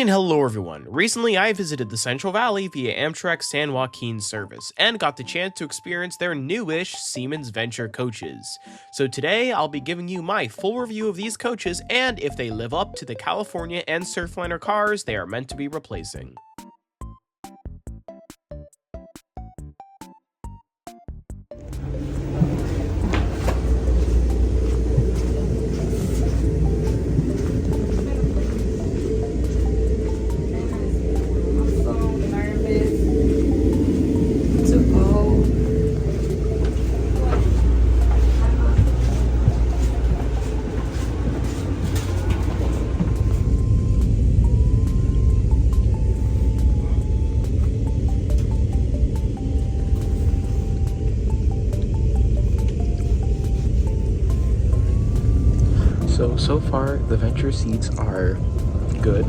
Howdy and hello everyone. Recently I visited the Central Valley via Amtrak San Joaquin service and got the chance to experience their newish Siemens Venture coaches. So today I'll be giving you my full review of these coaches and if they live up to the California and Surfliner cars they are meant to be replacing. So far the Venture seats are good.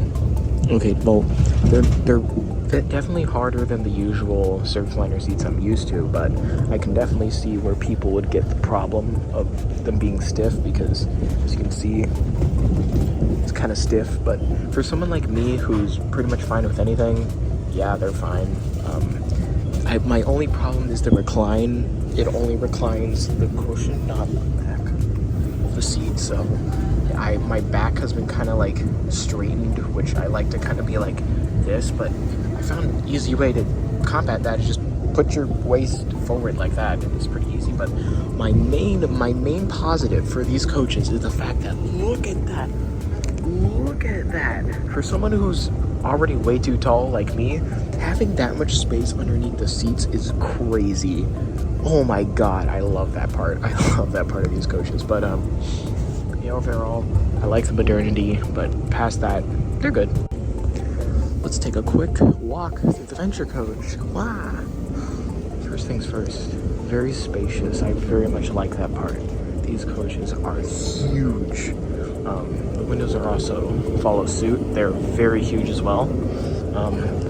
Okay, well, they're definitely harder than the usual Surfliner seats I'm used to, but I can definitely see where people would get the problem of them being stiff because, as you can see, it's kind of stiff. But for someone like me who's pretty much fine with anything, yeah, they're fine. My only problem is the recline. It only reclines the cushion, not the back of the seat, so my back has been kind of like straightened, which I like to kind of be like this, but I found an easy way to combat that is just put your waist forward like that. It's pretty easy. But my main positive for these coaches is the fact that look at that. For someone who's already way too tall like me, having that much space underneath the seats is crazy. Oh my god, I love that part. I love that part of these coaches. But overall, I like the modernity, but past that, they're good. Let's take a quick walk through the Venture coach. Wow. First things first, very spacious. I very much like that part. These coaches are huge. The windows are also follow suit. They're very huge as well.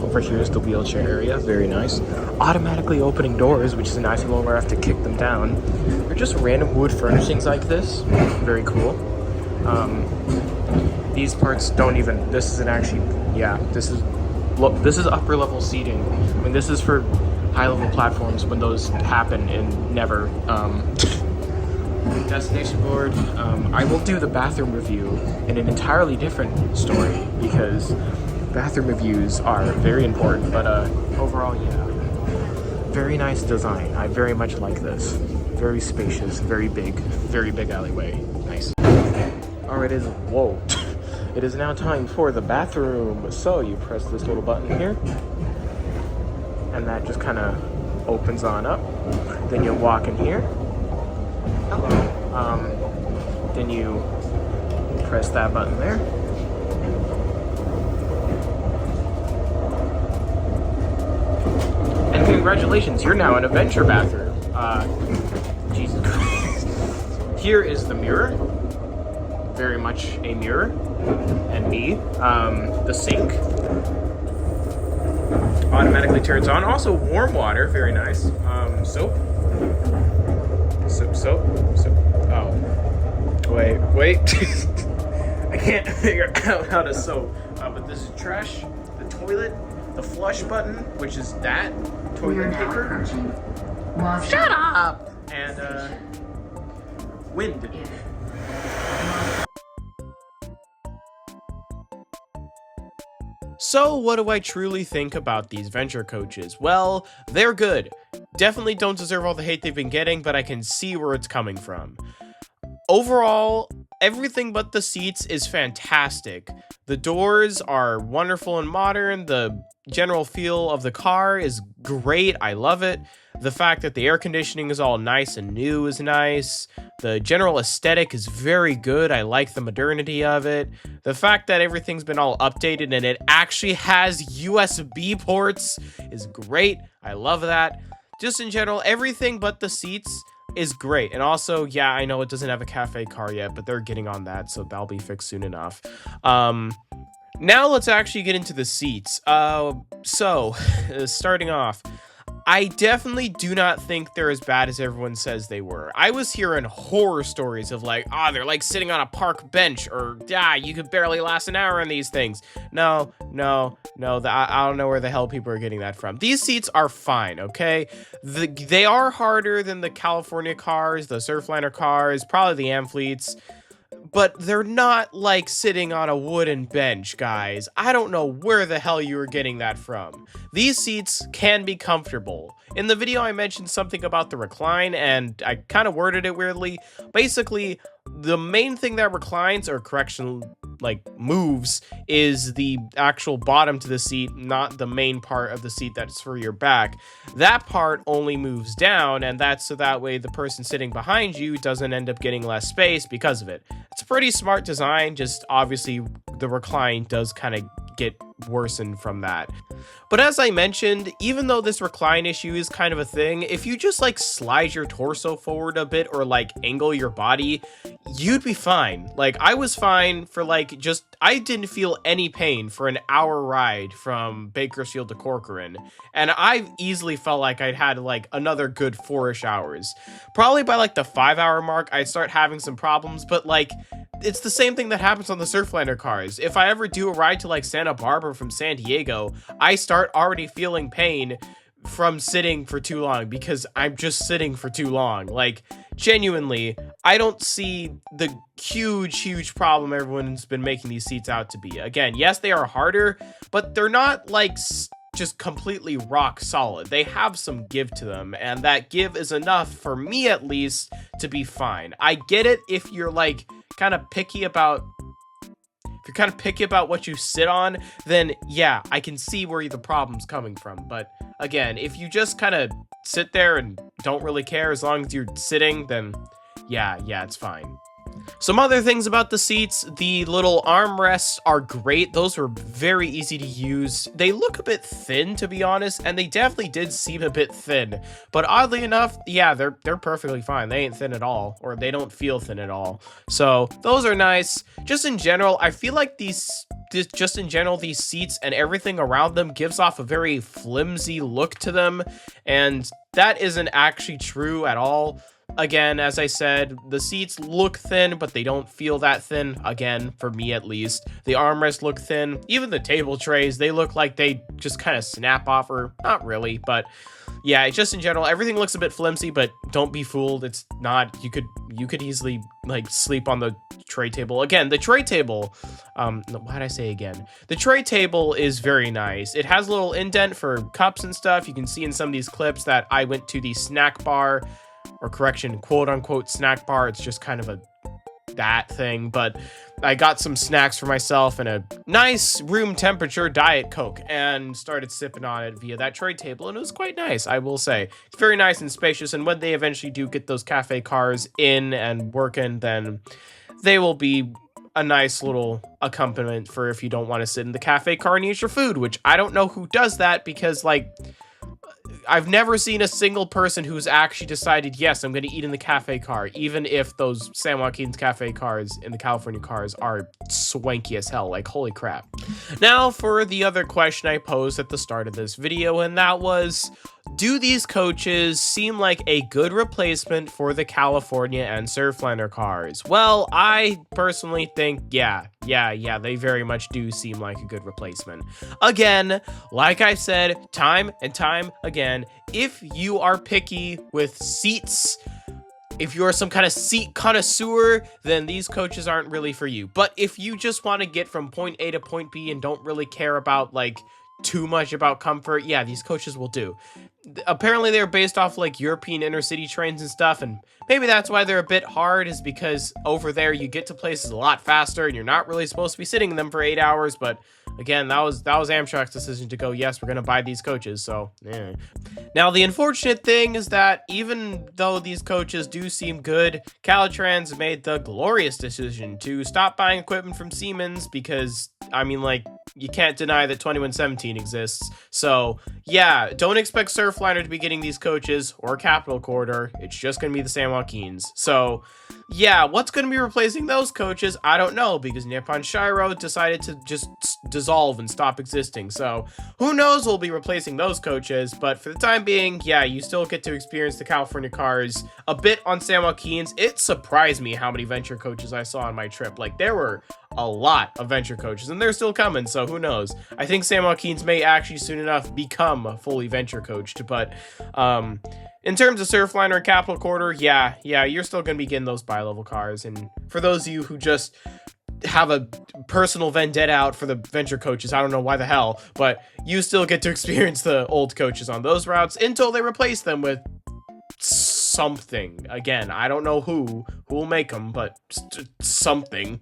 Over here is the wheelchair area, very nice. Automatically opening doors, which is nice. I no longer have to kick them down. They're just random wood furnishings like this. Very cool. These parts don't even, this isn't actually, yeah, this is upper level seating. I mean, this is for high level platforms when those happen and never. Destination board. I will do the bathroom review in an entirely different story because bathroom reviews are very important, but overall, yeah, very nice design. I very much like this. Very spacious, very big alleyway. Nice. Alright, whoa. It is now time for the bathroom. So you press this little button here, and that just kind of opens on up. Then you walk in here. Hello. Then you press that button there. And congratulations, you're now in a Venture bathroom. Jesus Christ. Here is the mirror. Very much a mirror. And me. The sink. Automatically turns on. Also warm water, very nice. Soap. Soap. Oh. Wait. I can't figure out how to soap. But this is trash, the toilet, the flush button, which is that, toilet paper. Shut up! And, wind. So what do I truly think about these Venture coaches? Well, they're good. Definitely don't deserve all the hate they've been getting, but I can see where it's coming from. Overall, everything but the seats is fantastic. The doors are wonderful and modern. The general feel of the car is great. I love it. The fact that the air conditioning is all nice and new is nice. The general aesthetic is very good. I like the modernity of it. The fact that everything's been all updated and it actually has USB ports is great. I love that. Just in general, everything but the seats is great. And also, yeah, I know it doesn't have a cafe car yet, but they're getting on that, so that'll be fixed soon enough. Now let's actually get into the seats. Starting off, I definitely do not think they're as bad as everyone says they were. I was hearing horror stories of like, they're like sitting on a park bench, or you could barely last an hour in these things. No, no, no. I don't know where the hell people are getting that from. These seats are fine, okay? They are harder than the California cars, the Surfliner cars, probably the Amfleets, but they're not like sitting on a wooden bench, guys. I don't know where the hell you were getting that from. These seats can be comfortable. In the video, I mentioned something about the recline, and I kind of worded it weirdly. Basically, the main thing that reclines, or correction, like moves, is the actual bottom to the seat, not the main part of the seat that's for your back. That part only moves down, and that's so that way the person sitting behind you doesn't end up getting less space because of it. It's a pretty smart design, just obviously the recline does kind of get worsened from that. But as I mentioned, even though this recline issue is kind of a thing, if you just like slide your torso forward a bit or like angle your body, you'd be fine. Like I was fine for I didn't feel any pain for an hour ride from Bakersfield to Corcoran. And I easily felt like I'd had like another good 4-ish hours. Probably by like the 5-hour mark, I'd start having some problems, but like it's the same thing that happens on the Surfliner cars. If I ever do a ride to like Santa Barbara from San Diego, I start already feeling pain from sitting for too long because I'm just sitting for too long. Like genuinely, I don't see the huge problem everyone's been making these seats out to be. Again, yes, they are harder, but they're not like just completely rock solid. They have some give to them, and that give is enough for me at least to be fine. I get it if you're like kind of picky about what you sit on, then yeah, I can see where the problem's coming from. But again, if you just kind of sit there and don't really care as long as you're sitting, then yeah, it's fine. Some other things about the seats, the little armrests are great. Those were very easy to use. They look a bit thin, to be honest, and they definitely did seem a bit thin. But oddly enough, yeah, they're perfectly fine. They ain't thin at all, or they don't feel thin at all. So those are nice. Just in general, I feel like these seats and everything around them gives off a very flimsy look to them, and that isn't actually true at all. Again, as I said, the seats look thin, but they don't feel that thin, again, for me at least. The armrests look thin. Even the table trays, they look like they just kind of snap off, or not really, but yeah, just in general, everything looks a bit flimsy, but don't be fooled. It's not. You could easily like sleep on the tray table. Again, the tray table, why'd I say again? The tray table is very nice. It has a little indent for cups and stuff. You can see in some of these clips that I went to the snack bar, or correction, quote unquote snack bar. It's just kind of that thing, but I got some snacks for myself and a nice room temperature Diet Coke and started sipping on it via that tray table, and it was quite nice, I will say. It's very nice and spacious, and when they eventually do get those cafe cars in and working, then they will be a nice little accompaniment for if you don't want to sit in the cafe car and eat your food, which I don't know who does that, because like I've never seen a single person who's actually decided, yes, I'm going to eat in the cafe car, even if those San Joaquin's cafe cars in the California cars are swanky as hell. Like, holy crap. Now for the other question I posed at the start of this video, and that was, do these coaches seem like a good replacement for the California and Surfliner cars? Well, I personally think, yeah, they very much do seem like a good replacement. Again, like I said, time and time again, if you are picky with seats, if you're some kind of seat connoisseur, then these coaches aren't really for you. But if you just want to get from point A to point B and don't really care about like too much about comfort, yeah, these coaches will do. Apparently they're based off like European inner city trains and stuff, and maybe that's why they're a bit hard, is because over there you get to places a lot faster and you're not really supposed to be sitting in them for 8 hours. But again, that was Amtrak's decision to go, yes, we're gonna buy these coaches. So yeah. Now the unfortunate thing is that even though these coaches do seem good, Caltrans made the glorious decision to stop buying equipment from Siemens, because I mean, like, you can't deny that 2117 exists. So yeah, don't expect Surfliner to be getting these coaches or Capital Corridor. It's just going to be the San Joaquins. So yeah, what's going to be replacing those coaches? I don't know, because Nippon Shiro decided to just dissolve and stop existing. So who knows who'll be replacing those coaches. But for the time being, yeah, you still get to experience the California cars a bit on San Joaquin's. It surprised me how many venture coaches I saw on my trip. Like, there were a lot of venture coaches, and they're still coming, so who knows. I think San Joaquin's may actually soon enough become fully venture coached, but in terms of Surfliner and Capital Quarter, yeah, you're still going to be getting those bi-level cars. And for those of you who just have a personal vendetta out for the venture coaches, I don't know why the hell, but you still get to experience the old coaches on those routes until they replace them with something. Again, I don't know who will make them, but something.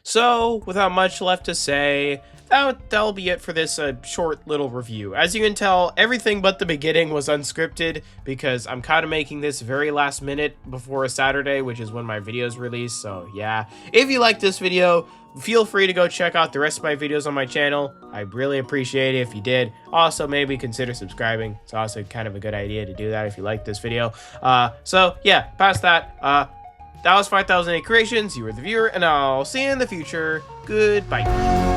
So, without much left to say, that'll be it for this short little review. As you can tell, everything but the beginning was unscripted, because I'm kind of making this very last minute before a Saturday, which is when my videos release, so yeah. If you like this video, feel free to go check out the rest of my videos on my channel. I'd really appreciate it if you did. Also, maybe consider subscribing. It's also kind of a good idea to do that if you like this video. So yeah, past that, that was 5008 Creations. You were the viewer, and I'll see you in the future. Goodbye.